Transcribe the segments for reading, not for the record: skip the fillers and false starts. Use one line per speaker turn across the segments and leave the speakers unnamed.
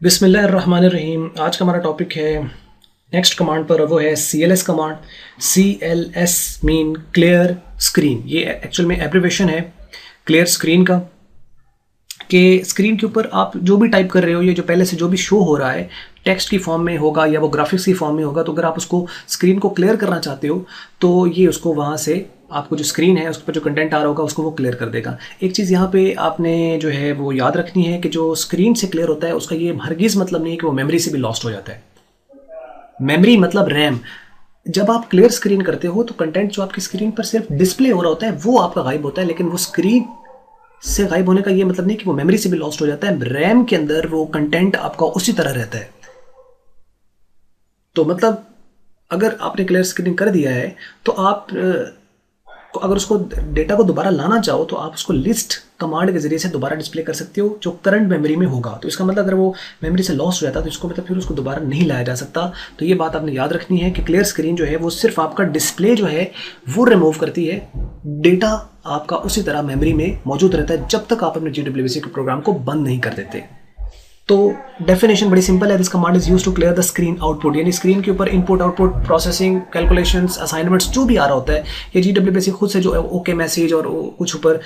बिस्मिल्लाहिर्रहमानिर्रहीम। आज का हमारा टॉपिक है नेक्स्ट कमांड पर, वो है CLS command. CLS mean clear screen. ये एक्चुअल में एब्रिवेशन है क्लियर स्क्रीन का, कि स्क्रीन के ऊपर आप जो भी टाइप कर रहे हो, ये जो पहले से जो भी शो हो रहा है टेक्स्ट की फॉर्म में होगा या वो ग्राफिक्स की फॉर्म में होगा, तो अगर आप उसको स्क्रीन को क्लियर करना चाहते हो तो ये उसको वहाँ से आपको जो स्क्रीन है उस पर जो कंटेंट आ रहा होगा उसको वो क्लियर कर देगा। एक चीज़ यहाँ पे आपने जो है वो याद रखनी है कि जो स्क्रीन से क्लियर होता है उसका ये हरगिज़ मतलब नहीं है कि वो मेमोरी से भी लॉस्ट हो जाता है। मेमोरी मतलब रैम। जब आप क्लियर स्क्रीन करते हो तो कंटेंट जो आपकी स्क्रीन पर सिर्फ डिस्प्ले हो रहा होता है वो आपका गायब होता है, लेकिन वो स्क्रीन से गायब होने का ये मतलब नहीं कि वो मेमोरी से भी लॉस्ट हो जाता है। रैम के अंदर वो कंटेंट आपका उसी तरह रहता है। तो मतलब अगर आपने क्लियर स्क्रीन कर दिया है तो आप अगर उसको डेटा को दोबारा लाना चाहो तो आप उसको लिस्ट कमांड के जरिए से दोबारा डिस्प्ले कर सकते हो जो करंट मेमोरी में होगा। तो इसका मतलब अगर वो मेमोरी से लॉस्ट हो जाता तो इसको मतलब फिर उसको दोबारा नहीं लाया जा सकता। तो ये बात आपने याद रखनी है कि क्लियर स्क्रीन जो है वो सिर्फ आपका डिस्प्ले जो है वो रिमूव करती है, डेटा आपका उसी तरह मेमोरी में मौजूद रहता है जब तक आप अपने GWC के प्रोग्राम को बंद नहीं कर देते। तो डेफिनेशन बड़ी सिंपल है। This command is use to clear the screen output, यानी स्क्रीन के ऊपर input output processing calculations assignments जो भी आ रहा होता है, ये GWC खुद से जो ओके मैसेज और कुछ ऊपर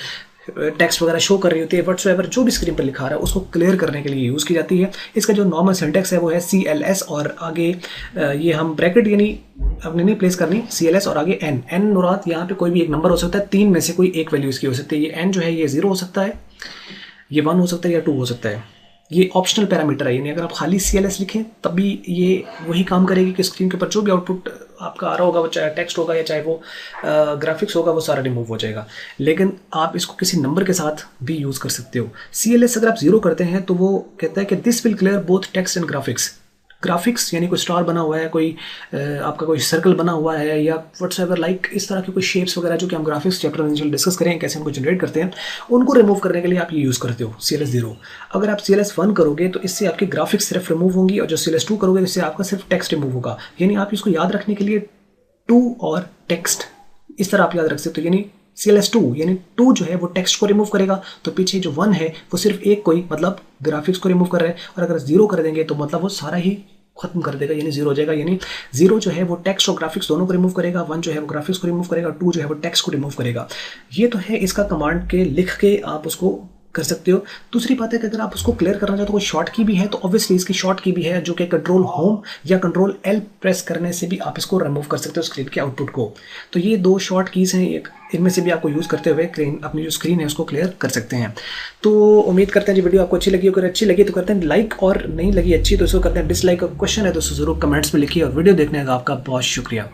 टेक्स्ट वगैरह शो कर रही होती है, व्हाट्सएवर जो भी स्क्रीन पर लिखा रहा है उसको क्लियर करने के लिए यूज़ की जाती है। इसका जो नॉर्मल सिंटेक्स है वो है CLS और आगे ये हम ब्रैकेट यानी अपने नहीं प्लेस करनी, CLS और आगे N मुराद यहाँ पे कोई भी एक नंबर हो सकता है, तीन में से कोई एक वैल्यू इसकी हो सकती है। ये N जो है ये 0 हो सकता है, ये 1 हो सकता है या 2 हो सकता है। ये ऑप्शनल पैरामीटर है, यानी अगर आप खाली CLS लिखें तब भी ये वही काम करेगी कि स्क्रीन के ऊपर जो भी आउटपुट आपका आ रहा होगा, वो चाहे टेक्स्ट होगा या चाहे वो ग्राफिक्स होगा, वो सारा रिमूव हो जाएगा। लेकिन आप इसको किसी नंबर के साथ भी यूज़ कर सकते हो। CLS अगर आप 0 करते हैं तो वो कहता है कि this will clear both text and graphics. Graphics यानी कोई स्टार बना हुआ है, कोई आपका कोई सर्कल बना हुआ है या व्हाट्सएवर लाइक इस तरह के कोई शेप्स वगैरह जो कि हम ग्राफिक्स चैप्टर में डिस्कस करें कैसे उनको जनरेट करते हैं, उनको रिमूव करने के लिए आप ये यूज़ करते हो CLS 0। अगर आप CLS 1 करोगे तो इससे आपकी ग्राफिक्स सिर्फ रिमूव होंगी, और जो CLS 2 करोगे इससे आपका सिर्फ टेक्स्ट रिमूव होगा। यानी आप इसको याद रखने के लिए 2 और टेक्स्ट इस तरह आप याद रख सकते हो। यानी CLS 2 यानी 2 जो है वो टेक्स्ट को रिमूव करेगा, तो पीछे जो 1 है वो सिर्फ एक कोई मतलब ग्राफिक्स को रिमूव कर रहा है, और अगर 0 कर देंगे तो मतलब वो सारा ही खत्म कर देगा, यानी 0 हो जाएगा। यानी 0 जो है वो टेक्स्ट और ग्राफिक्स दोनों को रिमूव करेगा, 1 जो है वो ग्राफिक्स को रिमूव करेगा, 2 जो है वो टेक्स्ट को रिमूव करेगा। ये तो है इसका कमांड के लिख के आप उसको कर सकते हो। दूसरी बात है कि अगर आप उसको क्लियर करना चाहो तो कोई शॉर्ट की भी है, तो ऑब्वियसली इसकी शॉर्ट की भी है जो कि कंट्रोल होम या कंट्रोल L प्रेस करने से भी आप इसको रिमूव कर सकते हो स्क्रीन के आउटपुट को। तो ये 2 शॉर्ट कीज़ हैं, एक इनमें से भी आपको यूज़ करते हुए अपनी जो स्क्रीन है उसको क्लियर कर सकते हैं। तो उम्मीद करते हैं जी वीडियो आपको अच्छी लगी। अगर अच्छी लगी तो करते हैं लाइक, और नहीं लगी अच्छी तो इसको करते हैं डिसलाइक। और क्वेश्चन है तो ज़रूर कमेंट्स में लिखिए, और वीडियो देखने का आपका बहुत शुक्रिया।